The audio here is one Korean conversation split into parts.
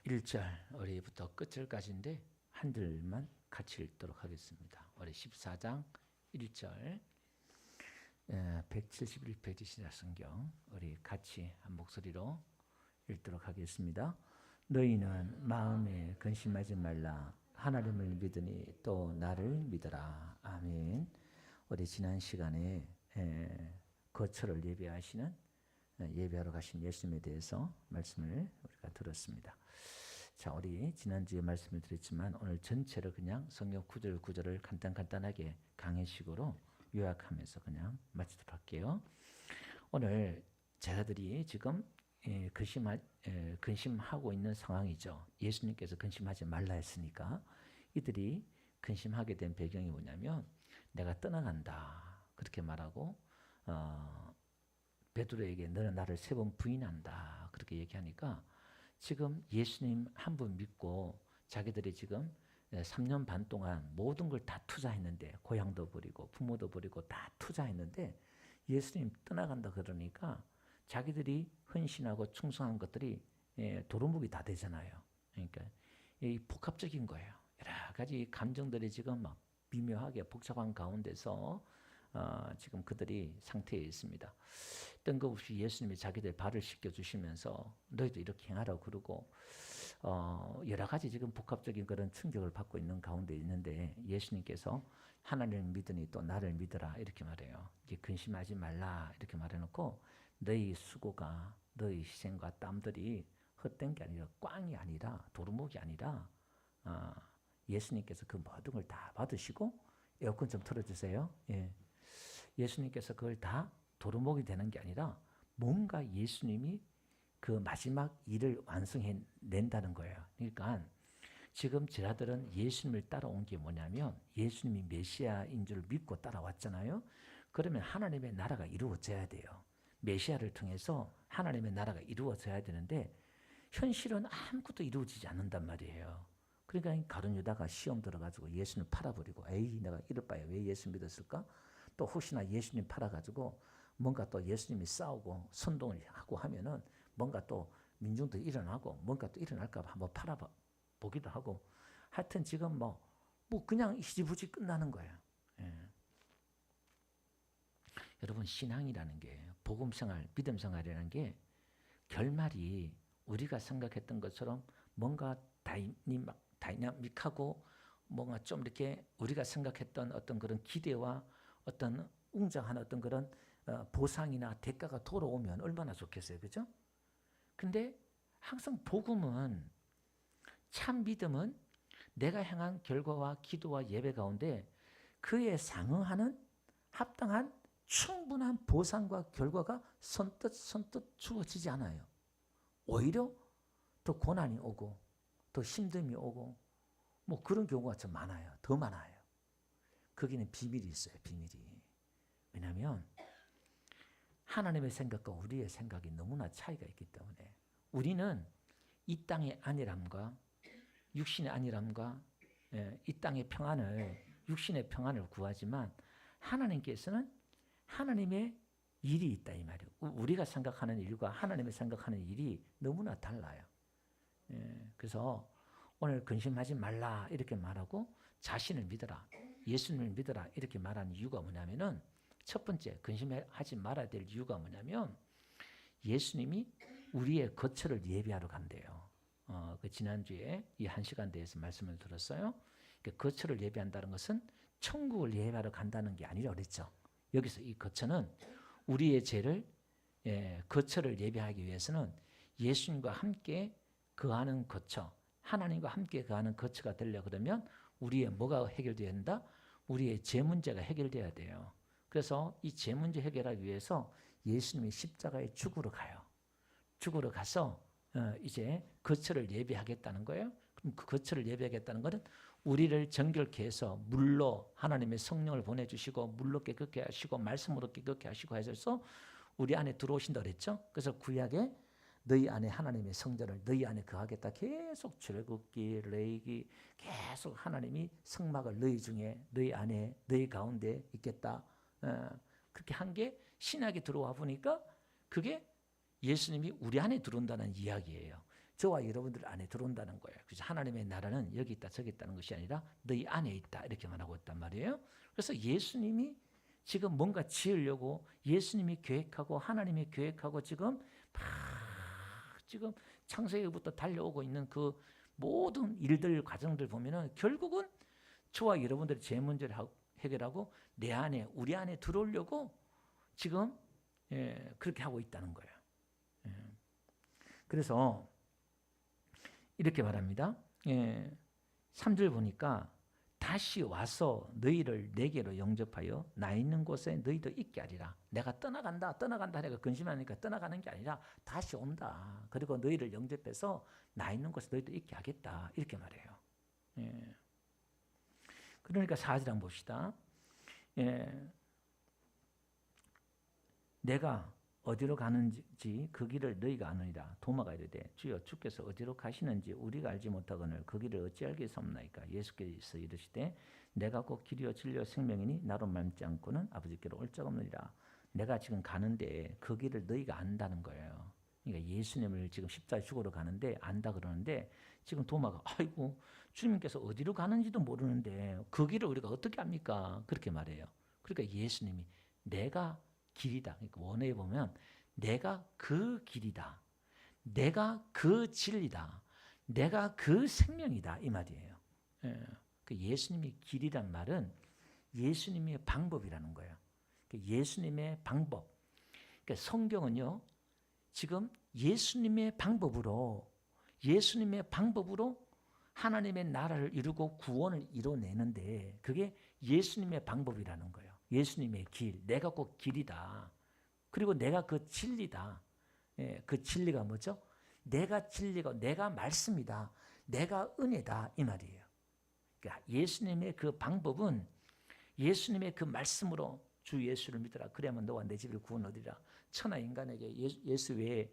1절 우리부터 끝절까지인데 한 절만 같이 읽도록 하겠습니다. 우리 14장 1절 171페이지 신약성경 우리 같이 한 목소리로 읽도록 하겠습니다. 너희는 마음에 근심하지 말라. 하나님을 믿으니 또 나를 믿어라. 아멘. 우리 지난 시간에 거처를 예배하시는 예배하러 가신 예수님에 대해서 말씀을 우리가 들었습니다. 자, 우리 지난주에 말씀을 드렸지만 오늘 전체를 그냥 성경 구절을 간단하게 강의식으로 요약하면서 그냥 마치도록 할게요. 오늘 제자들이 지금 근심하고 있는 상황이죠. 예수님께서 근심하지 말라 했으니까 이들이 근심하게 된 배경이 뭐냐면 내가 떠나간다 그렇게 말하고 베드로에게 너는 나를 3번 부인한다 그렇게 얘기하니까 지금 예수님 한 분 믿고 자기들이 지금 3년 반 동안 모든 걸 다 투자했는데 고향도 버리고 부모도 버리고 다 투자했는데 예수님 떠나간다 그러니까 자기들이 헌신하고 충성한 것들이 도루묵이 다 되잖아요. 그러니까 이 복합적인 거예요. 여러 가지 감정들이 지금 막 미묘하게 복잡한 가운데서 지금 그들이 상태에 있습니다. 뜬금없이 예수님이 자기들 발을 씻겨주시면서 너희도 이렇게 행하라고 그러고 여러 가지 지금 복합적인 그런 충격을 받고 있는 가운데 있는데 예수님께서 하나님을 믿으니 또 나를 믿어라 이렇게 말해요. 이제 근심하지 말라 이렇게 말해놓고 너희 수고가 너희 희생과 땀들이 헛된 게 아니라 꽝이 아니라 도루묵이 아니라 예수님께서 그 모든 걸 다 받으시고 에어컨 좀 틀어주세요. 예. 예수님께서 그걸 다 도루묵이 되는 게 아니라 뭔가 예수님이 그 마지막 일을 완성해 낸다는 거예요. 그러니까 지금 제자들은 예수님을 따라온 게 뭐냐면 예수님이 메시아인 줄 믿고 따라왔잖아요. 그러면 하나님의 나라가 이루어져야 돼요. 메시아를 통해서 하나님의 나라가 이루어져야 되는데 현실은 아무것도 이루어지지 않는단 말이에요. 그러니까 가룟 유다가 시험 들어가지고 예수님 팔아버리고 에이 내가 이럴 바에 왜 예수 믿었을까? 또 혹시나 예수님 팔아가지고 뭔가 또 예수님이 싸우고 선동을 하고 하면은 뭔가 또 민중도 일어나고 뭔가 또 일어날까 봐 한번 팔아보기도 하고 하여튼 지금 뭐 그냥 희지부지 끝나는 거예요. 예. 여러분 신앙이라는 게 복음생활, 믿음생활이라는 게 결말이 우리가 생각했던 것처럼 뭔가 다이나믹하고 뭔가 좀 이렇게 우리가 생각했던 어떤 그런 기대와 어떤 웅장한 어떤 그런 보상이나 대가가 돌아오면 얼마나 좋겠어요. 그죠? 근데 항상 복음은 참 믿음은 내가 행한 결과와 기도와 예배 가운데 그에 상응하는 합당한 충분한 보상과 결과가 선뜻 주어지지 않아요. 오히려 더 고난이 오고 더 힘듦이 오고 뭐 그런 경우가 좀 많아요. 더 많아요. 거기는 비밀이 있어요. 비밀이. 왜냐하면 하나님의 생각과 우리의 생각이 너무나 차이가 있기 때문에 우리는 이 땅의 안일함과 육신의 안일함과 이 땅의 평안을 육신의 평안을 구하지만 하나님께서는 하나님의 일이 있다 이 말이에요. 우리가 생각하는 일과 하나님이 생각하는 일이 너무나 달라요. 그래서 오늘 근심하지 말라 이렇게 말하고 자신을 믿어라. 예수님을 믿어라 이렇게 말하는 이유가 뭐냐면은 첫 번째 근심하지 말아야 될 이유가 뭐냐면 예수님이 우리의 거처를 예비하러 간대요. 그 지난주에 이 1시간 대해서 말씀을 들었어요. 거처를 예비한다는 것은 천국을 예비하러 간다는 게 아니라 그랬죠. 여기서 이 거처는 우리의 죄를 거처를 예비하기 위해서는 예수님과 함께 거하는 거처, 하나님과 함께 거하는 거처가 되려 그러면 우리의 뭐가 해결되어야 된다? 우리의 죄 문제가 해결돼야 돼요. 그래서 이 죄 문제 해결하기 위해서 예수님이 십자가에 죽으러 가요. 죽으러 가서 이제 거처를 예비하겠다는 거예요. 그럼 그 거처를 예비하겠다는 것은 우리를 정결케 해서 물로 하나님의 성령을 보내주시고 물로 깨끗게 하시고 말씀으로 깨끗게 하시고 해서 우리 안에 들어오신다 그랬죠. 그래서 구약에 너희 안에 하나님의 성전을 너희 안에 거하겠다. 계속 출애굽기, 레위기 계속 하나님이 성막을 너희 중에 너희 안에 너희 가운데 있겠다. 그렇게 한 게 신약에 들어와 보니까 그게 예수님이 우리 안에 들어온다는 이야기예요. 저와 여러분들 안에 들어온다는 거예요. 그래서 하나님의 나라는 여기 있다 저기 있다는 것이 아니라 너희 안에 있다 이렇게 말하고 있단 말이에요. 그래서 예수님이 지금 뭔가 지으려고 예수님이 계획하고 하나님이 계획하고 지금 막 지금 창세기부터 달려오고 있는 그 모든 일들 과정들 보면은 결국은 저와 여러분들이 제 문제를 해결하고 내 안에 우리 안에 들어오려고 지금 그렇게 하고 있다는 거예요. 그래서 이렇게 말합니다. 3절 보니까 다시 와서 너희를 내게로 영접하여 나 있는 곳에 너희도 있게 하리라. 내가 떠나간다 내가 근심하니까 떠나가는 게 아니라 다시 온다. 그리고 너희를 영접해서 나 있는 곳에 너희도 있게 하겠다. 이렇게 말해요. 그러니까 4절 한번 봅시다. 내가 어디로 가는지 그 길을 너희가 아느니라. 도마가 이르되 주여 주께서 어디로 가시는지 우리가 알지 못하거늘 그 길을 어찌 알겠사옵나이까. 예수께서 이르시되 내가 곧 길이요 진리요 생명이니 나로 말미암지 않고는 아버지께로 올 자가 없느니라. 내가 지금 가는데 그 길을 너희가 안다는 거예요. 그러니까 예수님을 지금 십자가 죽으러 가는데 안다 그러는데 지금 도마가 아이고 주님께서 어디로 가는지도 모르는데 그 길을 우리가 어떻게 압니까? 그렇게 말해요. 그러니까 예수님이 내가 길이다. 그러니까 원어에 보면 내가 그 길이다. 내가 그 진리다. 내가 그 생명이다. 이 말이에요. 예수님이 길이란 말은 예수님의 방법이라는 거예요. 예수님의 방법. 그러니까 성경은요. 지금 예수님의 방법으로 하나님의 나라를 이루고 구원을 이뤄내는데 그게 예수님의 방법이라는 거예요. 예수님의 길, 내가 꼭 길이다. 그리고 내가 그 진리다. 그 진리가 뭐죠? 내가 진리고 내가 말씀이다. 내가 은혜다. 이 말이에요. 그러니까 예수님의 그 방법은 예수님의 그 말씀으로 주 예수를 믿어라. 그래야만 너와 내 집을 구원 얻으리라. 천하 인간에게 예수 외에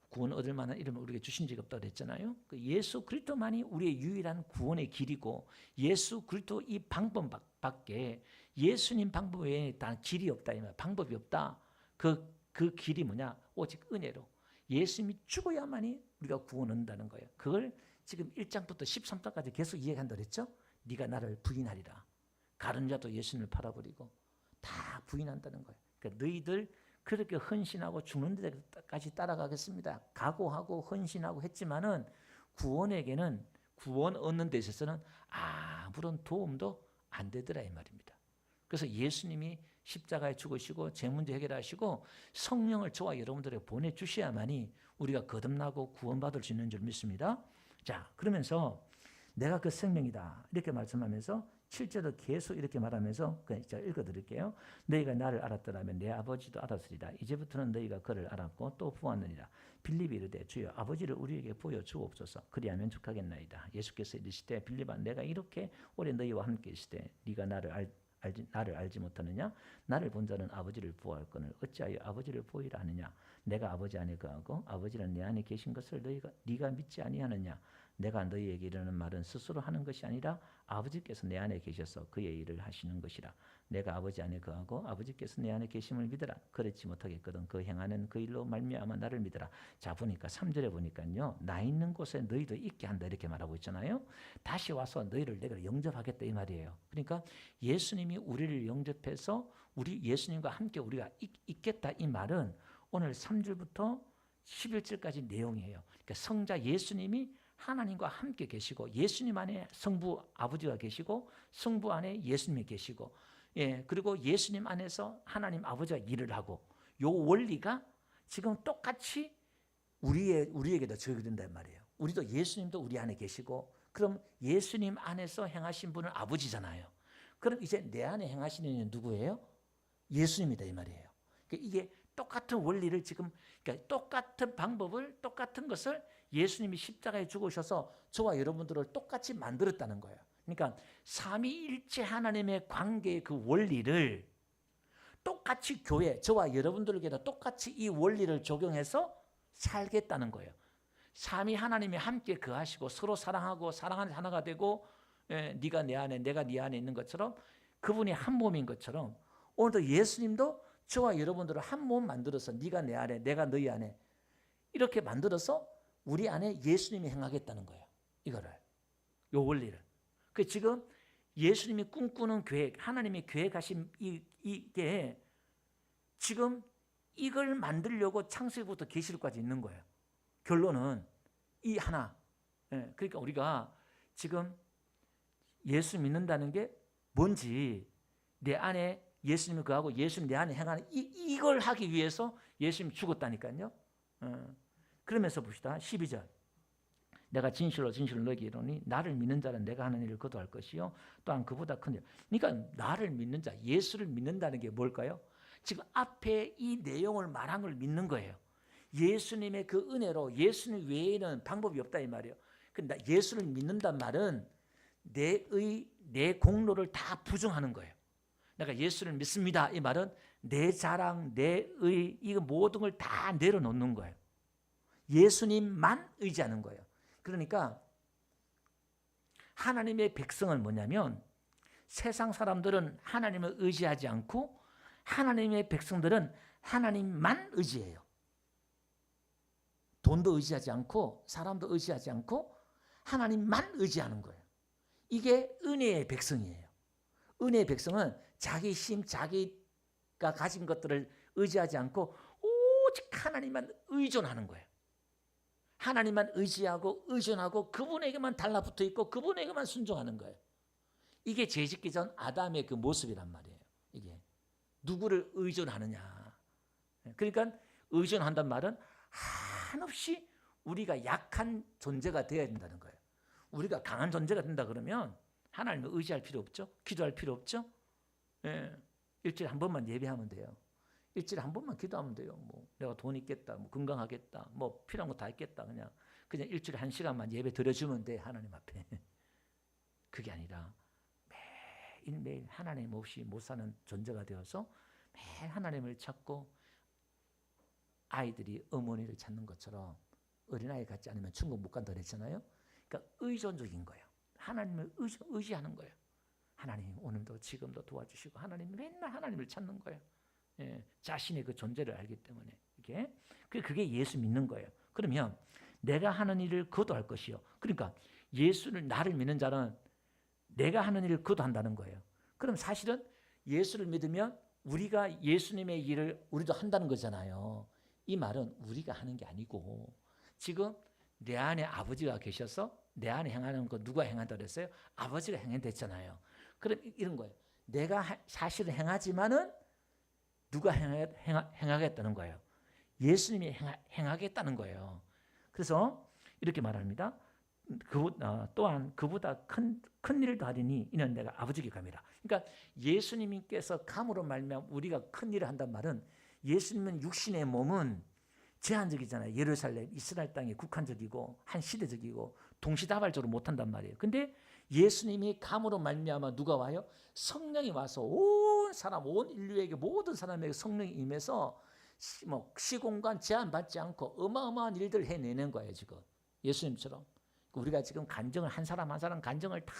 구원 얻을 만한 이름을 우리에게 주신 적이 없다고 그랬잖아요. 그 예수 그리스도만이 우리의 유일한 구원의 길이고 예수 그리스도 이 방법밖에 예수님 방법 외에 단 길이 없다. 이 말. 방법이 없다. 그 길이 뭐냐? 오직 은혜로. 예수님이 죽어야만이 우리가 구원 얻는다는 거예요. 그걸 지금 1장부터 13장까지 계속 이야기한다 그랬죠? 네가 나를 부인하리라. 가른 자도 예수님을 팔아버리고 다 부인한다는 거예요. 그러니까 너희들 그렇게 헌신하고 죽는 데까지 따라가겠습니다. 각오하고 헌신하고 했지만은 구원에게는 구원 얻는 데 있어서는 아무런 도움도 안 되더라 이 말입니다. 그래서 예수님이 십자가에 죽으시고 제 문제 해결하시고 성령을 저와 여러분들에게 보내주셔야만이 우리가 거듭나고 구원받을 수 있는 줄 믿습니다. 자, 그러면서 내가 그 생명이다 이렇게 말씀하면서 7절을 계속 이렇게 말하면서 제가 읽어드릴게요. 너희가 나를 알았더라면 내 아버지도 알았으리라. 이제부터는 너희가 그를 알았고 또 보았느니라. 빌립이 이르되 주여 아버지를 우리에게 보여주옵소서. 그리하면 족하겠나이다. 예수께서 이르시되 빌립아 내가 이렇게 오래 너희와 함께 있으되 네가 나를 알지 못하느냐? 나를 본 자는 아버지를 보아할거늘 어찌하여 아버지를 보이라 하느냐? 내가 아버지 안에 거하고 아버지는 내 안에 계신 것을 네가 믿지 아니하느냐? 내가 너희에게 이르는 말은 스스로 하는 것이 아니라 아버지께서 내 안에 계셔서 그의 일을 하시는 것이라. 내가 아버지 안에 거하고 아버지께서 내 안에 계심을 믿으라. 그렇지 못하겠거든 그 행하는 그 일로 말미암아 나를 믿으라. 자 보니까 3절에 보니까요. 나 있는 곳에 너희도 있게 한다 이렇게 말하고 있잖아요. 다시 와서 너희를 내가 영접하겠다 이 말이에요. 그러니까 예수님이 우리를 영접해서 우리 예수님과 함께 우리가 있겠다 이 말은 오늘 3절부터 11절까지 내용이에요. 그러니까 성자 예수님이 하나님과 함께 계시고 예수님 안에 성부 아버지가 계시고 성부 안에 예수님이 계시고 그리고 예수님 안에서 하나님 아버지가 일을 하고 요 원리가 지금 똑같이 우리에게도 적용된단 말이에요. 우리도 예수님도 우리 안에 계시고 그럼 예수님 안에서 행하신 분은 아버지잖아요. 그럼 이제 내 안에 행하시는 이는 누구예요? 예수님이다 이 말이에요. 그러니까 이게 똑같은 원리를 지금 그러니까 똑같은 방법을 똑같은 것을 예수님이 십자가에 죽으셔서 저와 여러분들을 똑같이 만들었다는 거예요. 그러니까 삼위일체 하나님의 관계의 그 원리를 똑같이 교회 저와 여러분들에게도 똑같이 이 원리를 적용해서 살겠다는 거예요. 삼위 하나님이 함께 거하시고 서로 사랑하고 사랑하는 하나가 되고 네가 내 안에 내가 네 안에 있는 것처럼 그분이 한 몸인 것처럼 오늘도 예수님도 저와 여러분들을 한 몸 만들어서 네가 내 안에 내가 너희 안에 이렇게 만들어서 우리 안에 예수님이 행하겠다는 거예요. 이거를, 요 원리를. 그 지금 예수님이 꿈꾸는 계획, 하나님이 계획하신 이게 지금 이걸 만들려고 창세기부터 계시록까지 있는 거예요. 결론은 이 하나. 그러니까 우리가 지금 예수 믿는다는 게 뭔지, 내 안에 예수님이 그하고 예수님 내 안에 행하는 이걸 하기 위해서 예수님이 죽었다니까요. 그러면서 봅시다. 12절. 내가 진실로 진실로 너에게 이르노니 나를 믿는 자는 내가 하는 일을 그도 할 것이요 또한 그보다 큰 일. 그러니까 나를 믿는 자, 예수를 믿는다는 게 뭘까요? 지금 앞에 이 내용을 말한 걸 믿는 거예요. 예수님의 그 은혜로 예수님 외에는 방법이 없다 이 말이에요. 근데 예수를 믿는단 말은 내 공로를 다 부정하는 거예요. 내가 예수를 믿습니다 이 말은 내 자랑, 내 이거 모든 걸 다 내려놓는 거예요. 예수님만 의지하는 거예요. 그러니까 하나님의 백성은 뭐냐면 세상 사람들은 하나님을 의지하지 않고 하나님의 백성들은 하나님만 의지해요. 돈도 의지하지 않고 사람도 의지하지 않고 하나님만 의지하는 거예요. 이게 은혜의 백성이에요. 은혜의 백성은 자기 힘, 자기가 가진 것들을 의지하지 않고 오직 하나님만 의존하는 거예요. 하나님만 의지하고 의존하고 그분에게만 달라붙어 있고 그분에게만 순종하는 거예요. 이게 죄짓기 전 아담의 그 모습이란 말이에요. 이게 누구를 의존하느냐. 그러니까 의존한단 말은 한없이 우리가 약한 존재가 되어야 된다는 거예요. 우리가 강한 존재가 된다 그러면 하나님을 의지할 필요 없죠. 기도할 필요 없죠. 일주일에 한 번만 예배하면 돼요. 일주일에 한 번만 기도하면 돼요. 뭐 내가 돈 있겠다, 뭐 건강하겠다, 뭐 필요한 거 다 있겠다. 그냥 일주일에 1시간만 예배 드려주면 돼 하나님 앞에. 그게 아니라 매일매일 하나님 없이 못 사는 존재가 되어서 매일 하나님을 찾고 아이들이 어머니를 찾는 것처럼 어린아이 같지 않으면 천국 못 간다 그랬잖아요. 그러니까 의존적인 거예요. 하나님을 의지하는 거예요. 하나님 오늘도 지금도 도와주시고 하나님 맨날 하나님을 찾는 거예요. 자신의 그 존재를 알기 때문에 그게 예수 믿는 거예요. 그러면 내가 하는 일을 그도 할 것이요. 그러니까 예수를 나를 믿는 자는 내가 하는 일을 그도 한다는 거예요. 그럼 사실은 예수를 믿으면 우리가 예수님의 일을 우리도 한다는 거잖아요. 이 말은 우리가 하는 게 아니고 지금 내 안에 아버지가 계셔서 내 안에 행하는 거 누가 행한다 그랬어요? 아버지가 행한댔잖아요. 그럼 이런 거예요. 내가 사실은 행하지만은 누가 행하겠다는 거예요? 예수님이 행하겠다는 거예요. 그래서 이렇게 말합니다. 또한 그보다 큰 일을 하리니 이는 내가 아버지께 감이라. 그러니까 예수님께서 감으로 말미암아 우리가 큰 일을 한단 말은 예수님은 육신의 몸은 제한적이잖아요. 예루살렘, 이스라엘 땅이 국한적이고 한 시대적이고 동시다발적으로 못한단 말이에요. 근데 예수님이 감으로 말미암아 누가 와요? 성령이 와서 온 사람, 온 인류에게 모든 사람에게 성령이 임해서 시공간 제한받지 않고 어마어마한 일들을 해내는 거예요. 지금 예수님처럼. 우리가 지금 간증을 한 사람 한 사람 간증을 다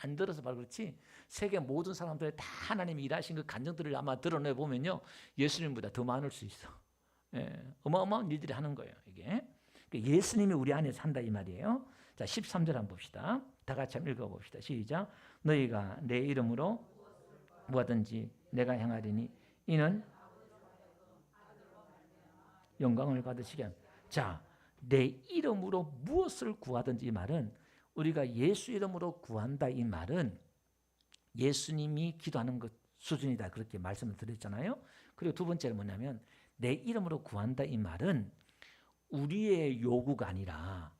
안 들어서 말 그렇지 세계 모든 사람들이 다 하나님이 일하신 그 간증들을 아마 드러내 보면요 예수님보다 더 많을 수 있어. 어마어마한 일들이 하는 거예요. 이게 예수님이 우리 안에 산다 이 말이에요. 자 13절 한번 봅시다. 다 같이 한번 읽어봅시다. 시작. 너희가 내 이름으로 무엇든지 내가 행하리니 이는 영광을 받으시게 합니다. 자, 내 이름으로 무엇을 구하든지 이 말은 우리가 예수 이름으로 구한다 이 말은 예수님이 기도하는 것 수준이다 그렇게 말씀을 드렸잖아요. 그리고 두 번째는 뭐냐면 내 이름으로 구한다 이 말은 우리의 요구가 아니라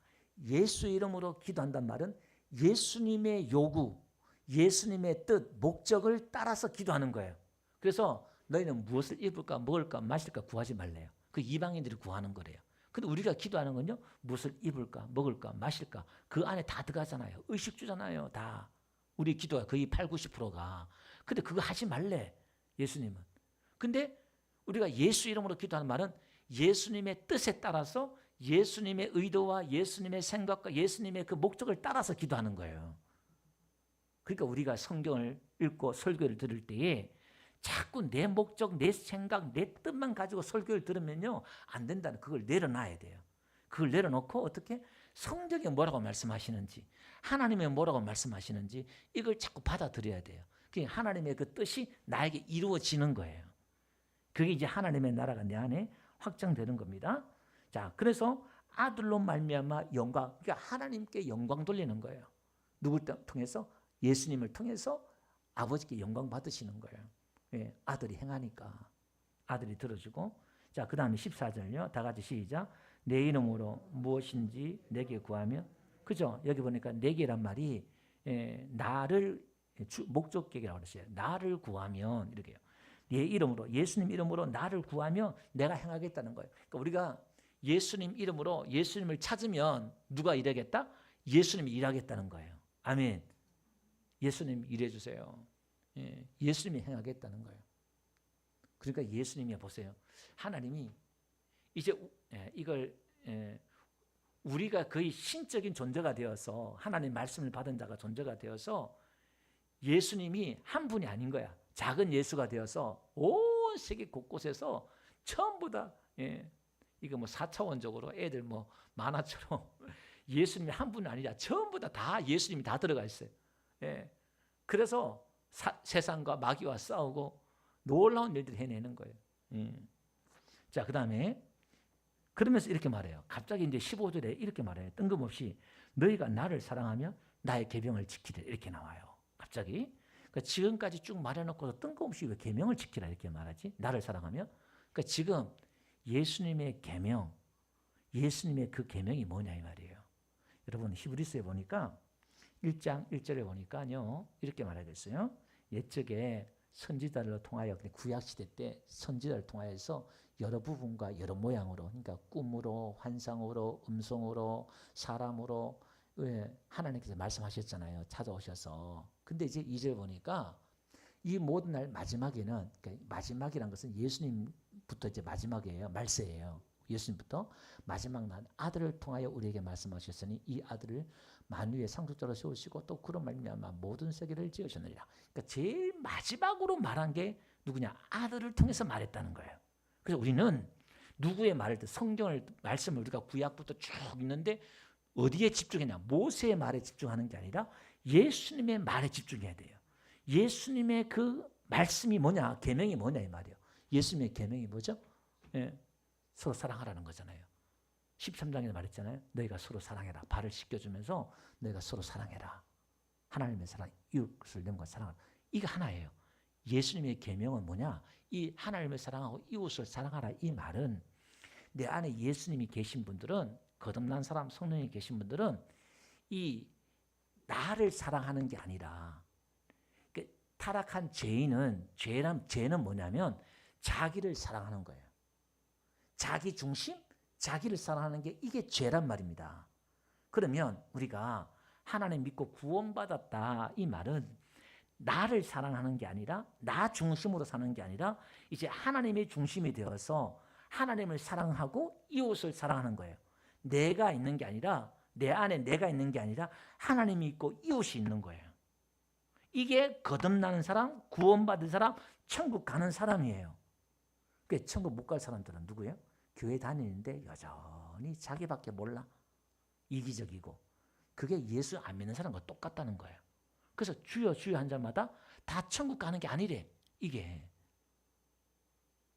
예수 이름으로 기도한다는 말은 예수님의 요구, 예수님의 뜻, 목적을 따라서 기도하는 거예요. 그래서 너희는 무엇을 입을까 먹을까 마실까 구하지 말래요. 그 이방인들이 구하는 거래요. 근데 우리가 기도하는 건요. 무엇을 입을까 먹을까 마실까 그 안에 다 들어가잖아요. 의식주잖아요. 다. 우리 기도가 거의 80~90%가. 근데 그거 하지 말래. 예수님은. 근데 우리가 예수 이름으로 기도하는 말은 예수님의 뜻에 따라서 예수님의 의도와 예수님의 생각과 예수님의 그 목적을 따라서 기도하는 거예요. 그러니까 우리가 성경을 읽고 설교를 들을 때에 자꾸 내 목적, 내 생각, 내 뜻만 가지고 설교를 들으면요 안 된다는 그걸 내려놔야 돼요. 그걸 내려놓고 어떻게 성경에 뭐라고 말씀하시는지, 하나님의 뭐라고 말씀하시는지 이걸 자꾸 받아들여야 돼요. 그러니까 하나님의 그 뜻이 나에게 이루어지는 거예요. 그게 이제 하나님의 나라가 내 안에 확장되는 겁니다. 자, 그래서 아들로 말미암아 영광, 그러니까 하나님께 영광 돌리는 거예요. 누굴 통해서? 예수님을 통해서 아버지께 영광 받으시는 거예요. 예, 아들이 행하니까 아들이 들어주고. 자, 그 다음에 14절요. 다 같이 시작. 내 이름으로 무엇인지 내게 구하면, 그죠? 여기 보니까 내게란 말이 나를 목적격이라고 그랬어요. 나를 구하면 이렇게요. 내 이름으로, 예수님 이름으로 나를 구하면 내가 행하겠다는 거예요. 그러니까 우리가 예수님 이름으로 예수님을 찾으면 누가 일하겠다? 예수님이 일하겠다는 거예요. 아멘. 예수님 일해 주세요. 예수님이 행하겠다는 거예요. 그러니까 예수님이 보세요. 하나님이 이제 이걸 우리가 거의 신적인 존재가 되어서 하나님 말씀을 받은 자가 존재가 되어서 예수님이 한 분이 아닌 거야. 작은 예수가 되어서 온 세계 곳곳에서 전부 다 이거 뭐 4차원적으로 애들 뭐 만화처럼 예수님이 한 분이 아니라 전부 다 예수님이 다 들어가 있어요. 그래서 세상과 마귀와 싸우고 놀라운 일들을 해내는 거예요. 자, 그 다음에 그러면서 이렇게 말해요. 갑자기 이제 15절에 이렇게 말해요. 뜬금없이 너희가 나를 사랑하며 나의 계명을 지키라 이렇게 나와요. 갑자기. 그러니까 지금까지 쭉 말해놓고서 뜬금없이 왜 계명을 지키라 이렇게 말하지? 나를 사랑하며. 그러니까 지금 예수님의 계명, 예수님의 그 계명이 뭐냐 이 말이에요. 여러분 히브리서에 보니까 1장 1절에 보니까요 이렇게 말하겠어요. 옛적에 선지자를 통하여, 구약시대 때 선지자를 통하여서 여러 부분과 여러 모양으로, 그러니까 꿈으로, 환상으로, 음성으로, 사람으로 하나님께서 말씀하셨잖아요. 찾아오셔서. 근데 이제 2절 보니까 이 모든 날 마지막에는, 그러니까 마지막이란 것은 예수님부터 이제 마지막이에요. 말세예요. 예수님부터 마지막 날 아들을 통하여 우리에게 말씀하셨으니 이 아들을 만유의 상속자로 세우시고 또 그런 말미암아 모든 세계를 지으셨느니라. 그러니까 제일 마지막으로 말한 게 누구냐? 아들을 통해서 말했다는 거예요. 그래서 우리는 누구의 말을 듣, 성경을 말씀을 우리가 구약부터 쭉 읽는데 어디에 집중했냐? 모세의 말에 집중하는 게 아니라 예수님의 말에 집중해야 돼요. 예수님의 그 말씀이 뭐냐? 계명이 뭐냐 이 말이에요. 예수님의 계명이 뭐죠? 서로 사랑하라는 거잖아요. 13장에 말했잖아요. 너희가 서로 사랑해라. 발을 씻겨주면서 너희가 서로 사랑해라. 하나님의 사랑, 이웃을 нем과 사랑하라. 이거 하나예요. 예수님의 계명은 뭐냐? 이 하나님을 사랑하고 이웃을 사랑하라. 이 말은 내 안에 예수님이 계신 분들은, 거듭난 사람, 성령이 계신 분들은 이 나를 사랑하는 게 아니라, 타락한 죄인은, 죄는 뭐냐면 자기를 사랑하는 거예요. 자기 중심, 자기를 사랑하는 게 이게 죄란 말입니다. 그러면 우리가 하나님 믿고 구원받았다 이 말은 나를 사랑하는 게 아니라, 나 중심으로 사는 게 아니라 이제 하나님의 중심이 되어서 하나님을 사랑하고 이웃을 사랑하는 거예요. 내가 있는 게 아니라, 내 안에 내가 있는 게 아니라 하나님이 있고 이웃이 있는 거예요. 이게 거듭나는 사람, 구원받은 사람, 천국 가는 사람이에요. 그러니까 천국 못 갈 사람들은 누구예요? 교회 다니는데 여전히 자기밖에 몰라. 이기적이고. 그게 예수 안 믿는 사람과 똑같다는 거예요. 그래서 주여 주여 한 자마다 다 천국 가는 게 아니래. 이게.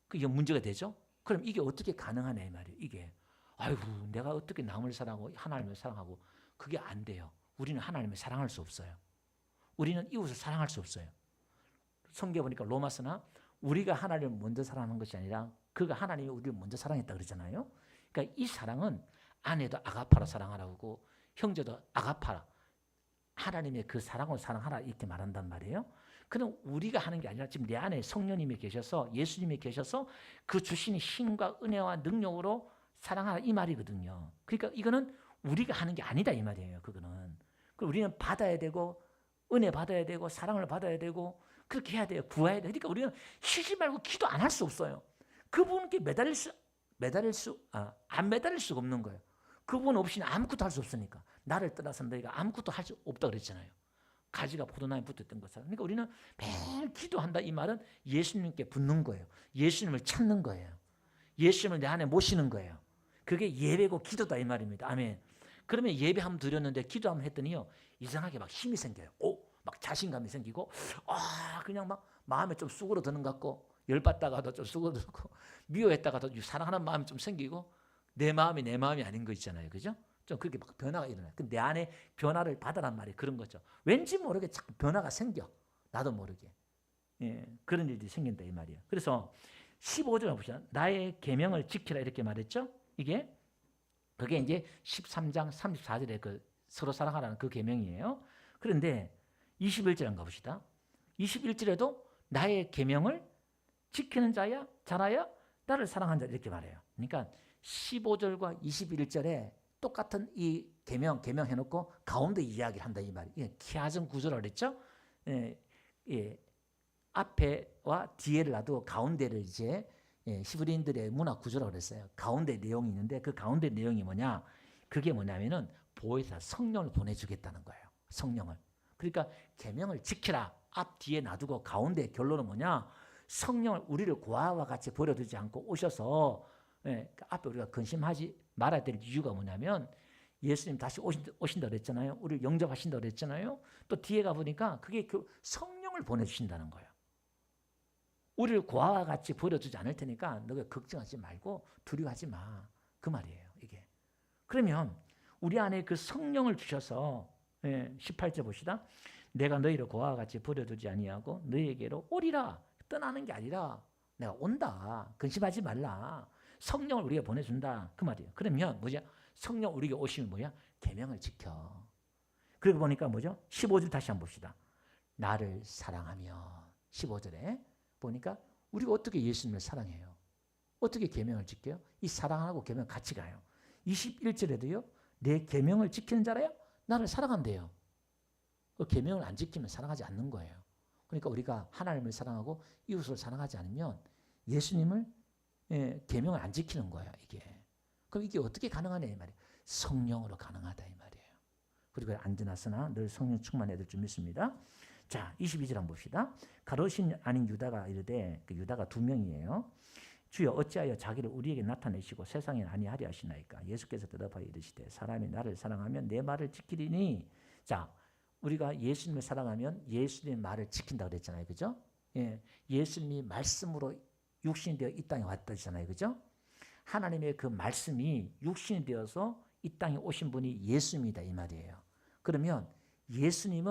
그게 문제가 되죠? 그럼 이게 어떻게 가능하냐 이 말이에요. 이게. 아이고 내가 어떻게 남을 사랑하고 하나님을 사랑하고, 그게 안 돼요. 우리는 하나님을 사랑할 수 없어요. 우리는 이웃을 사랑할 수 없어요. 성경에 보니까 로마서나 우리가 하나님을 먼저 사랑하는 것이 아니라 그가 하나님이 우리를 먼저 사랑했다 그러잖아요. 그러니까 이 사랑은 아내도 아가파로 사랑하라고, 형제도 아가파라, 하나님의 그 사랑으로 사랑하라 이렇게 말한단 말이에요. 그럼 우리가 하는 게 아니라 지금 내 안에 성령님이 계셔서, 예수님이 계셔서 그 주신 힘과 은혜와 능력으로 사랑하라 이 말이거든요. 그러니까 이거는 우리가 하는 게 아니다 이 말이에요. 그거는. 우리는 받아야 되고 은혜 받아야 되고 사랑을 받아야 되고 그렇게 해야 돼요. 구해야 돼요. 그러니까 우리는 쉬지 말고 기도 안 할 수 없어요. 그분께 안 매달릴 수가 없는 거예요. 그분 없이는 아무것도 할 수 없으니까. 나를 떠나서 너희가 아무것도 할 수 없다 그랬잖아요. 가지가 포도나무에 붙었던 것처럼. 그러니까 우리는 매일 기도한다 이 말은 예수님께 붙는 거예요. 예수님을 찾는 거예요. 예수님을 내 안에 모시는 거예요. 그게 예배고 기도다 이 말입니다. 아멘. 그러면 예배 한번 드렸는데 기도 한번 했더니요, 이상하게 막 힘이 생겨요. 막 자신감이 생기고, 그냥 막 마음에 좀 수그러드는 것 같고, 열받다가도 좀 수그러들고, 미워했다가도 사랑하는 마음이 좀 생기고, 내 마음이 내 마음이 아닌 거 있잖아요. 그죠? 좀 그렇게 막 변화가 일어나요. 내 안에 변화를 받아란 말이 그런 거죠. 왠지 모르게 자꾸 변화가 생겨. 나도 모르게. 예, 그런 일이 생긴다 이 말이에요. 그래서 15절 보시죠. 나의 계명을 지키라 이렇게 말했죠. 그게 이제 13장 34절에 그 서로 사랑하라는 그 계명이에요. 그런데 21절 한번 가봅시다. 21절에도 나의 계명을 지키는 자라야 나를 사랑한 자 이렇게 말해요. 그러니까 15절과 21절에 똑같은 이 계명 해놓고 가운데 이야기를 한다 이 말이에요. 이게 키아전 구조라고 그랬죠. 앞에와 뒤에를 놔두고 가운데를 이제 히브리인들의 문화 구조라고 그랬어요. 가운데 내용이 있는데 그 가운데 내용이 뭐냐? 그게 뭐냐면은 보혜사 성령을 보내주겠다는 거예요. 성령을. 그러니까 계명을 지키라. 앞 뒤에 놔두고 가운데 결론은 뭐냐? 성령을 우리를 고아와 같이 버려두지 않고 오셔서 앞에 우리가 근심하지 말아야 될 이유가 뭐냐면 예수님 다시 오신다 그랬잖아요. 우리를 영접하신다 그랬잖아요. 또 뒤에 가보니까 그게 그 성령을 보내주신다는 거예요. 우리를 고아와 같이 버려두지 않을 테니까 너가 걱정하지 말고 두려워하지 마. 그 말이에요. 이게. 그러면 우리 안에 그 성령을 주셔서 18절 봅시다. 내가 너희를 고아와 같이 버려두지 아니하고 너희에게로 오리라. 떠나는 게 아니라 내가 온다. 근심하지 말라. 성령을 우리가 보내준다. 그 말이에요. 그러면 뭐죠? 성령 우리에게 오시면 뭐야? 계명을 지켜. 그리고 보니까 뭐죠? 15절 다시 한번 봅시다. 나를 사랑하며 15절에 보니까 우리가 어떻게 예수님을 사랑해요? 어떻게 계명을 지켜요? 이 사랑하고 계명 같이 가요. 21절에도요. 내 계명을 지키는 자라야 나를 사랑한대요. 그 계명을 안 지키면 사랑하지 않는 거예요. 그러니까 우리가 하나님을 사랑하고 이웃을 사랑하지 않으면 예수님을 계명을 안 지키는 거예요. 이게. 그럼 이게 어떻게 가능하냐 이 말이에요. 성령으로 가능하다 이 말이에요. 그리고 안전하으나 늘 성령 충만해야 될 줄 믿습니다. 자, 22절 한번 봅시다. 가롯인 아닌 유다가 이르되 그 유다가 두 명이에요. 주여 어찌하여 자기를 우리에게 나타내시고 세상에 아니하리 하시나이까. 예수께서 대답하여 이르시되 사람이 나를 사랑하면 내 말을 지키리니. 자, 우리가 예수님을 사랑하면 예수님의 말을 지킨다고 그랬잖아요. 그죠? 예수님이 말씀으로 육신이 되어 이 땅에 왔다잖아요. 그죠? 하나님의 그 말씀이 육신이 되어서 이 땅에 오신 분이 예수님이다 이 말이에요. 그러면 예수님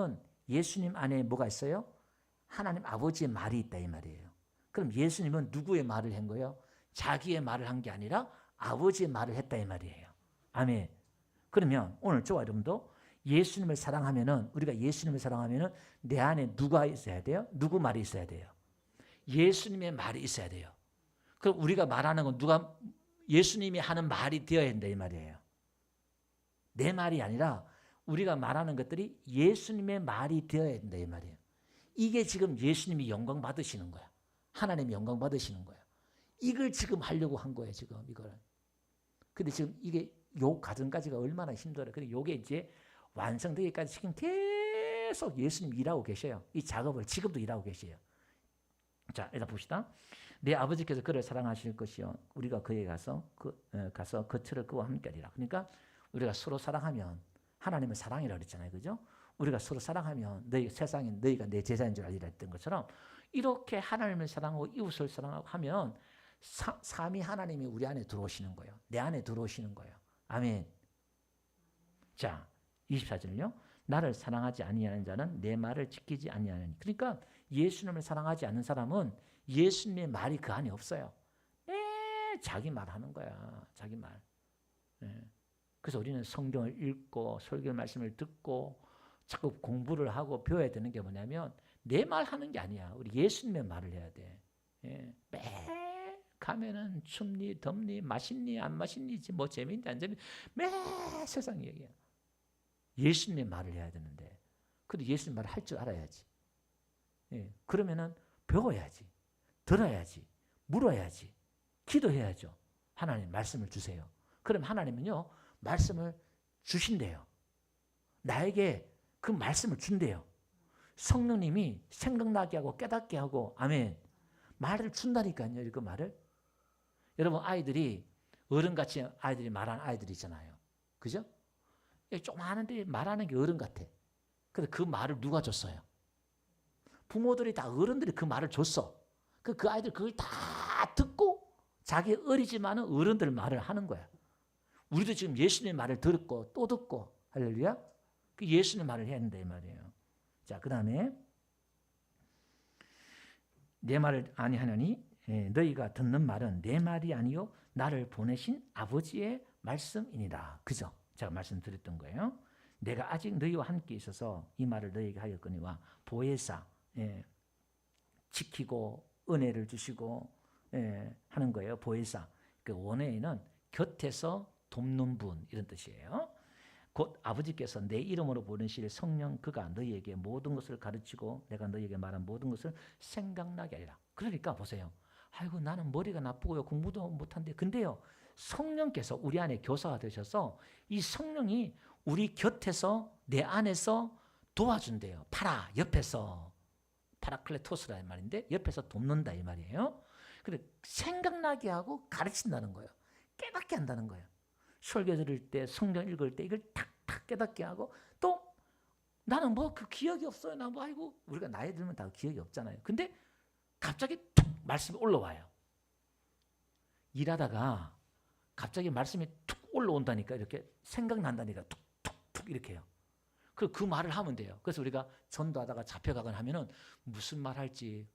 안에 뭐가 있어요? 하나님 아버지의 말이 있다 이 말이에요. 그럼 예수님은 누구의 말을 한 거예요? 자기의 말을 한 게 아니라 아버지의 말을 했다 이 말이에요. 아멘. 그러면 오늘 저와 여러분도 예수님을 사랑하면은 우리가 예수님을 사랑하면은 내 안에 누가 있어야 돼요? 누구 말이 있어야 돼요? 예수님의 말이 있어야 돼요. 그럼 우리가 말하는 건 누가 예수님이 하는 말이 되어야 된다 이 말이에요. 내 말이 아니라 우리가 말하는 것들이 예수님의 말이 되어야 된다 이 말이에요. 이게 지금 예수님이 영광 받으시는 거야. 하나님이 영광 받으시는 거야. 이걸 지금 하려고 한 거예요, 지금 이걸. 근데 지금 이게 요 과정까지가 얼마나 힘들어요. 근데 요게 이제 완성되기까지 지금 계속 예수님 일하고 계셔요. 이 작업을 지금도 일하고 계셔요. 자, 일단 봅시다. 내 아버지께서 그를 사랑하실 것이요. 우리가 그에 가서 거처를 그와 함께하리라. 그러니까 우리가 서로 사랑하면 하나님은 사랑이라고 그랬잖아요. 그죠? 우리가 서로 사랑하면 세상에 너희가 내 제자인 줄 알리라 했던 것처럼 이렇게 하나님을 사랑하고 이웃을 사랑하고 하면 삼위 하나님이 우리 안에 들어오시는 거예요. 내 안에 들어오시는 거예요. 아멘. 자, 24절은요. 나를 사랑하지 아니하는 자는 내 말을 지키지 아니하느니. 그러니까 예수님을 사랑하지 않는 사람은 예수님의 말이 그 안에 없어요. 자기 말 하는 거야. 자기 말. 그래서 우리는 성경을 읽고 설교 말씀을 듣고 자꾸 공부를 하고 배워야 되는 게 뭐냐면 내 말 하는 게 아니야. 우리 예수님의 말을 해야 돼. 매 가면은 춥니 덥니 맛있니 안 맛있니 뭐 재밌니 안 재밌니 매 세상 얘기야. 예수님의 말을 해야 되는데 그래도 예수님 말을 할 줄 알아야지. 그러면은 배워야지. 들어야지. 물어야지. 기도해야죠. 하나님 말씀을 주세요. 그럼 하나님은요. 말씀을 주신대요. 나에게 그 말씀을 준대요. 성령님이 생각나게 하고 깨닫게 하고 아멘. 말을 준다니까요. 그 말을. 여러분 아이들이 어른같이 아이들이 말하는 아이들이 있잖아요. 그죠? 좀 하는데 말하는 게 어른 같아. 근데 그 말을 누가 줬어요? 부모들이 다 어른들이 그 말을 줬어. 그 아이들 그걸 다 듣고 자기 어리지만은 어른들 말을 하는 거야. 우리도 지금 예수님 말을 듣고 또 듣고 할렐루야. 그 예수님 말을 해야 된다 이 말이에요. 자, 그다음에 내 말을 아니하느니 너희가 듣는 말은 내 말이 아니요 나를 보내신 아버지의 말씀이니라. 그죠? 제가 말씀드렸던 거예요. 내가 아직 너희와 함께 있어서 이 말을 너희에게 하였거니와 보혜사 지키고 은혜를 주시고 하는 거예요. 보혜사. 그 원어에는 곁에서 돕는 분 이런 뜻이에요. 곧 아버지께서 내 이름으로 부르실 성령 그가 너희에게 모든 것을 가르치고 내가 너희에게 말한 모든 것을 생각나게 하리라. 그러니까 보세요. 아이고 나는 머리가 나쁘고요. 공부도 못한데. 근데요. 성령께서 우리 안에 교사가 되셔서 이 성령이 우리 곁에서 내 안에서 도와준대요. 파라 옆에서. 파라클레토스라는 말인데 옆에서 돕는다 이 말이에요. 근데 생각나게 하고 가르친다는 거예요. 깨닫게 한다는 거예요. 설교 들을 때 성경 읽을 때 이걸 탁탁 깨닫게 하고 또 나는 뭐 그 기억이 없어요. 나 뭐 아이고 우리가 나이 들면 다 기억이 없잖아요. 근데 갑자기 툭 말씀이 올라와요. 일하다가 갑자기 말씀이 툭 올라온다니까 이렇게 생각난다니까 툭툭툭 이렇게 해요. 그 말을 하면 돼요. 그래서 우리가 전도하다가 잡혀가거나 하면은 무슨 말 할지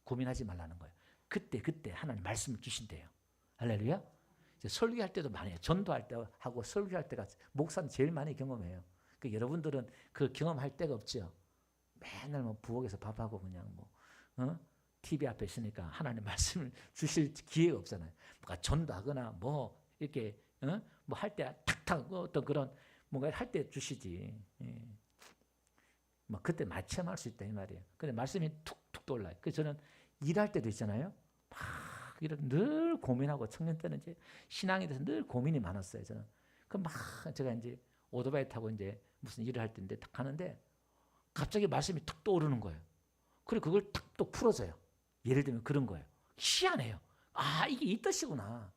고민하지 말라는 거예요. 그때 하나님 말씀을 주신대요. 할렐루야. 설교할 때도 많이 해요. 전도할 때 하고 설교할 때가 목사는 제일 많이 경험해요. 여러분들은 그 경험할 때가 없죠. 맨날 뭐 부엌에서 밥하고 그냥 뭐 TV 앞에 있으니까 하나님 말씀을 주실 기회가 없잖아요. 뭔가 전도하거나 뭐 이렇게 뭐 할 때 탁탁 어떤 그런 뭔가 할 때 주시지. 뭐 그때 마침할 수 있다 이 말이에요. 근데 말씀이 툭툭 떠올라요. 그래서 저는 일할 때도 있잖아요. 막 이런 늘 고민하고 청년 때는 이제 신앙에 대해서 늘 고민이 많았어요. 저는 그 막 제가 이제 오토바이 타고 이제 무슨 일을 할 때인데 딱 하는데 갑자기 말씀이 툭 떠오르는 거예요. 그리고 그걸 탁 또 풀어줘요. 예를 들면 그런 거예요. 희한해요. 아 이게 이 뜻이구나.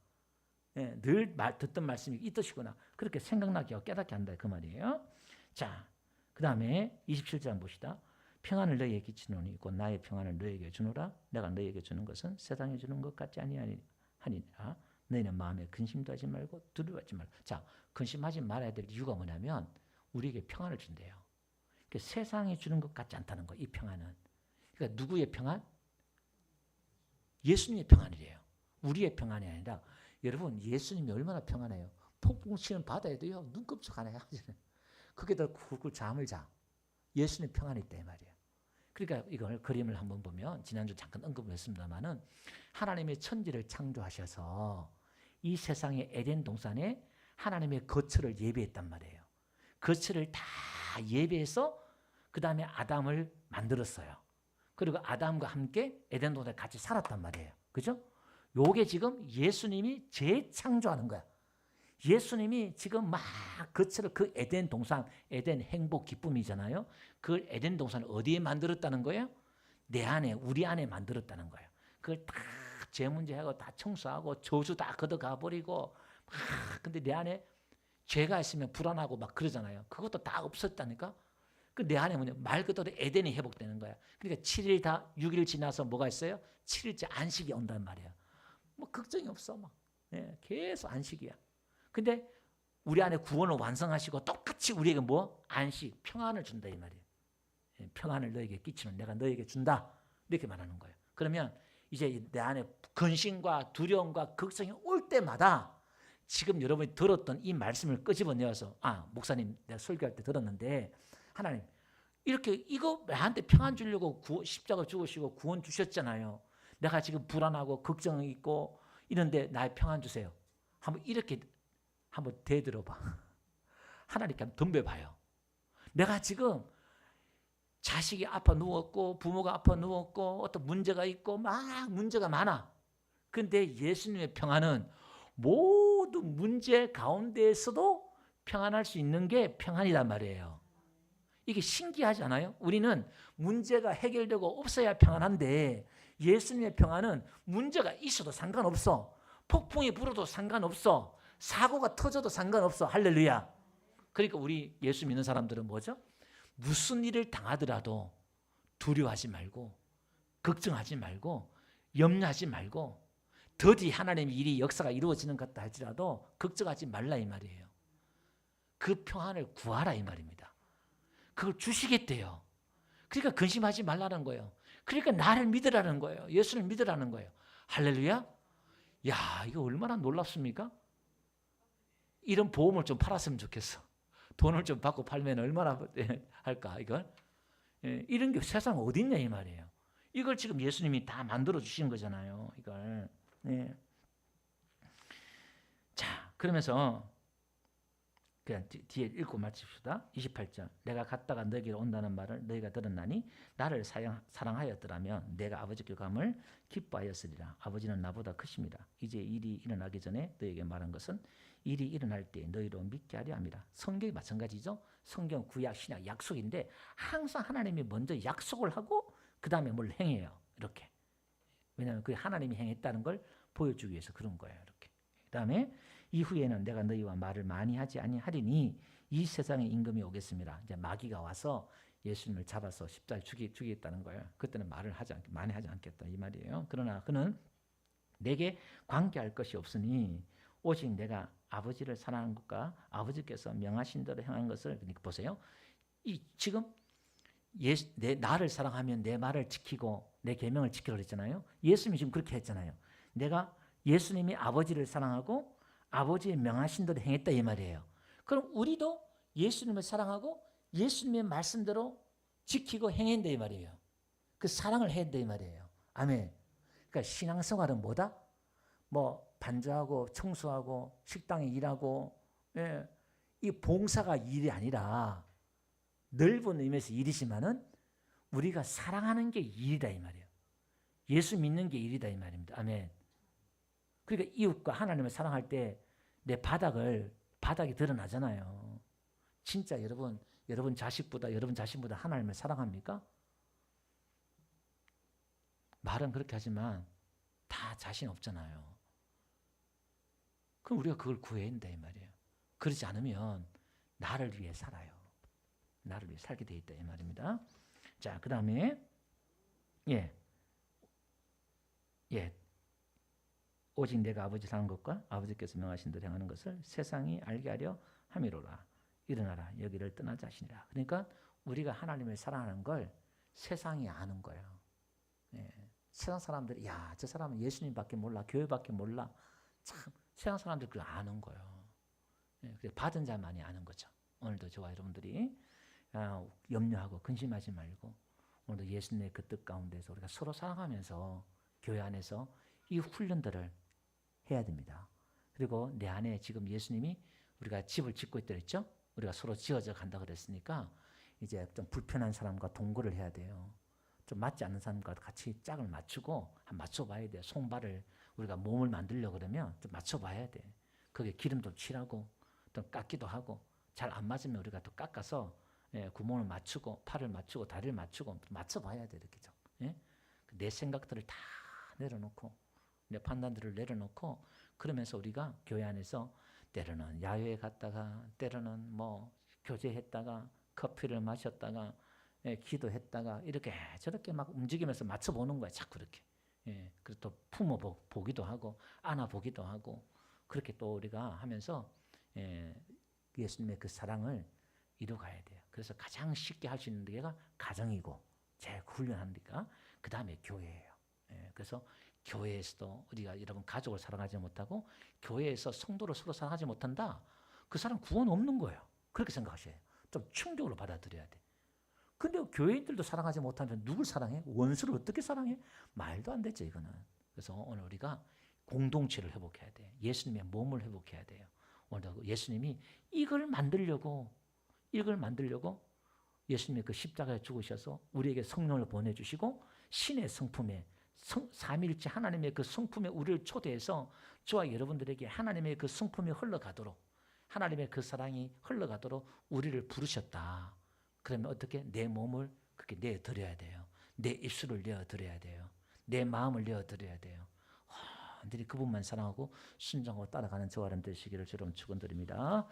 예, 늘 듣던 말씀이 이 뜻이구나. 그렇게 생각나게 하고 깨닫게 한다 그 말이에요. 자, 그 다음에 27절 봅시다. 평안을 너희에게 끼치노니 곧 나의 평안을 너희에게 주노라. 내가 너희에게 주는 것은 세상에 주는 것 같지 아니하니라. 너희는 마음에 근심도 하지 말고 두려워하지 말고. 자, 근심하지 말아야 될 이유가 뭐냐면 우리에게 평안을 준대요. 그러니까 세상에 주는 것 같지 않다는 거예요. 이 평안은. 그러니까 누구의 평안? 예수님의 평안이래요. 우리의 평안이 아니라 여러분 예수님이 얼마나 평안해요. 폭풍 치는 바다에도요 눈 끔찍 안 해요. 거기다 굴굴 잠을 자. 예수님 평안이 있다 이 말이에요. 그러니까 이걸 그림을 한번 보면 지난주 잠깐 언급을 했습니다마는 하나님의 천지를 창조하셔서 이 세상의 에덴 동산에 하나님의 거처를 예비했단 말이에요. 거처를 다 예비해서 그 다음에 아담을 만들었어요. 그리고 아담과 함께 에덴 동산에 같이 살았단 말이에요. 그죠? 요게 지금 예수님이 재창조하는 거야. 예수님이 지금 막 거처를 그 에덴 동산, 에덴 행복 기쁨이잖아요. 그 에덴 동산을 어디에 만들었다는 거예요? 내 안에, 우리 안에 만들었다는 거예요. 그걸 다 재문제하고 다 청소하고 저주 다 걷어가 버리고 막 근데 내 안에 죄가 있으면 불안하고 막 그러잖아요. 그것도 다 없었다니까. 그 내 안에 뭐냐 말 그대로 에덴이 회복되는 거야. 그러니까 7일 다 6일 지나서 뭐가 있어요? 7일째 안식이 온단 말이야. 뭐 걱정이 없어 막. 예, 계속 안식이야. 근데 우리 안에 구원을 완성하시고 똑같이 우리에게 뭐? 안식, 평안을 준다 이 말이에요. 예, 평안을 너에게 끼치면 내가 너에게 준다. 이렇게 말하는 거예요. 그러면 이제 내 안에 근심과 두려움과 걱정이 올 때마다 지금 여러분이 들었던 이 말씀을 끄집어내어서 목사님 내가 설교할 때 들었는데 하나님 이렇게 이거 나한테 평안 주려고 십자가 죽으시고 구원 주셨잖아요. 내가 지금 불안하고 걱정이 있고 이런데 나의 평안 주세요. 한번 이렇게 한번 대들어봐. 하나님께 한번 덤벼봐요. 내가 지금 자식이 아파 누웠고 부모가 아파 누웠고 어떤 문제가 있고 막 문제가 많아. 근데 예수님의 평안은 모든 문제 가운데에서도 평안할 수 있는 게 평안이란 말이에요. 이게 신기하지 않아요? 우리는 문제가 해결되고 없어야 평안한데 예수님의 평안은 문제가 있어도 상관없어. 폭풍이 불어도 상관없어. 사고가 터져도 상관없어. 할렐루야. 그러니까 우리 예수 믿는 사람들은 뭐죠? 무슨 일을 당하더라도 두려워하지 말고, 걱정하지 말고, 염려하지 말고, 더디 하나님의 일이 역사가 이루어지는 것 같다 할지라도 걱정하지 말라 이 말이에요. 그 평안을 구하라 이 말입니다. 그걸 주시겠대요. 그러니까 근심하지 말라는 거예요. 그러니까 나를 믿으라는 거예요. 예수를 믿으라는 거예요. 할렐루야. 야, 이거 얼마나 놀랍습니까? 이런 보험을 좀 팔았으면 좋겠어. 돈을 좀 받고 팔면 얼마나 할까 이걸? 이런 게 세상 어디 있냐 이 말이에요. 이걸 지금 예수님이 다 만들어 주신 거잖아요. 이걸. 자, 그러면서 그냥 뒤에 읽고 마칩시다. 28절. 내가 갔다가 너에게로 온다는 말을 너희가 들었나니 나를 사랑하였더라면 내가 아버지께 감을 기뻐하였으리라. 아버지는 나보다 크십니다. 이제 일이 일어나기 전에 너에게 말한 것은 일이 일어날 때 너희로 믿게 하려 함이라. 성경이 마찬가지죠. 성경, 구약, 신약 약속인데 항상 하나님이 먼저 약속을 하고 그 다음에 뭘 행해요. 이렇게. 왜냐하면 그 하나님이 행했다는 걸 보여주기 위해서 그런 거예요. 이렇게. 그 다음에 이후에는 내가 너희와 말을 많이 하지 아니하리니 이 세상의 임금이 오겠습니다. 이제 마귀가 와서 예수님을 잡아서 십자가에 죽이겠다는 거예요. 그때는 말을 많이 하지 않겠다 이 말이에요. 그러나 그는 내게 관계할 것이 없으니 오직 내가 아버지를 사랑하는 것과 아버지께서 명하신 대로 행한 것을. 그러니까 보세요. 지금 나를 사랑하면 내 말을 지키고 내 계명을 지키라고 했잖아요. 예수님이 지금 그렇게 했잖아요. 내가 예수님이 아버지를 사랑하고 아버지의 명하신 대로 행했다 이 말이에요. 그럼 우리도 예수님을 사랑하고 예수님의 말씀대로 지키고 행한다 이 말이에요. 그 사랑을 해야 된다 이 말이에요. 아멘. 그러니까 신앙생활은 뭐다? 뭐 반주하고 청소하고 식당에 일하고, 이 봉사가 일이 아니라 넓은 의미에서 일이지만은 우리가 사랑하는 게 일이다 이 말이에요. 예수 믿는 게 일이다 이 말입니다. 아멘. 그러니까 이웃과 하나님을 사랑할 때 내 바닥이 드러나잖아요. 진짜 여러분 자신보다 하나님을 사랑합니까? 말은 그렇게 하지만 다 자신 없잖아요. 그럼 우리가 그걸 구해야 된다 이 말이에요. 그러지 않으면 나를 위해 살아요. 나를 위해 살게 돼 있다 이 말입니다. 자, 그 다음에 오직 내가 아버지 사랑하는 것과 아버지께서 명하신 대로 행하는 것을 세상이 알게 하려 함이로라. 일어나라 여기를 떠나자 하시니라. 그러니까 우리가 하나님을 사랑하는 걸 세상이 아는 거예요. 세상 사람들이 저 사람은 예수님밖에 몰라, 교회밖에 몰라. 참 세상 사람들이 그걸 아는 거예요. 받은 자만이 아는 거죠. 오늘도 저와 여러분들이 염려하고 근심하지 말고 오늘도 예수님의 그 뜻 가운데서 우리가 서로 사랑하면서 교회 안에서 이 훈련들을 해야 됩니다. 그리고 내 안에 지금 예수님이 우리가 집을 짓고 있다 그랬죠? 우리가 서로 지어져 간다 그랬으니까 이제 좀 불편한 사람과 동거를 해야 돼요. 좀 맞지 않는 사람과 같이 짝을 맞추고 맞춰봐야 돼요. 손발을 우리가 몸을 만들려고 그러면 좀 맞춰봐야 돼. 거기에 기름도 칠하고 또 깎기도 하고 잘 안 맞으면 우리가 또 깎아서 구멍을 맞추고 팔을 맞추고 다리를 맞추고 맞춰봐야 돼. 이렇게 좀. 내 생각들을 다 내려놓고 내 판단들을 내려놓고 그러면서 우리가 교회 안에서 때로는 야외에 갔다가 때로는 뭐 교제했다가 커피를 마셨다가 기도했다가 이렇게 저렇게 막 움직이면서 맞춰보는 거야. 자꾸 이렇게. 그리고 또 품어보기도 하고 안아보기도 하고 그렇게 또 우리가 하면서 예수님의 그 사랑을 이루어가야 돼요. 그래서 가장 쉽게 할 수 있는 데가 가정이고 제일 훈련하는 데가 그 다음에 교회예요. 그래서 교회에서도 우리가 여러분 가족을 사랑하지 못하고 교회에서 성도를 서로 사랑하지 못한다. 그 사람 구원 없는 거예요. 그렇게 생각하셔야 돼요. 좀 충격으로 받아들여야 돼. 근데 교회인들도 사랑하지 못하면 누굴 사랑해? 원수를 어떻게 사랑해? 말도 안 되죠 이거는. 그래서 오늘 우리가 공동체를 회복해야 돼. 예수님의 몸을 회복해야 돼요. 오늘도 예수님이 이걸 만들려고 예수님의 그 십자가에 죽으셔서 우리에게 성령을 보내주시고 신의 성품에 삼위일체 하나님의 그 성품에 우리를 초대해서 저와 여러분들에게 하나님의 그 성품이 흘러가도록 하나님의 그 사랑이 흘러가도록 우리를 부르셨다. 그러면 어떻게? 내 몸을 그렇게 내어드려야 돼요. 내 입술을 내어드려야 돼요. 내 마음을 내어드려야 돼요. 온전히 그분만 사랑하고 순종하고 따라가는 저와 여러분 되시기를 주로 축원드립니다.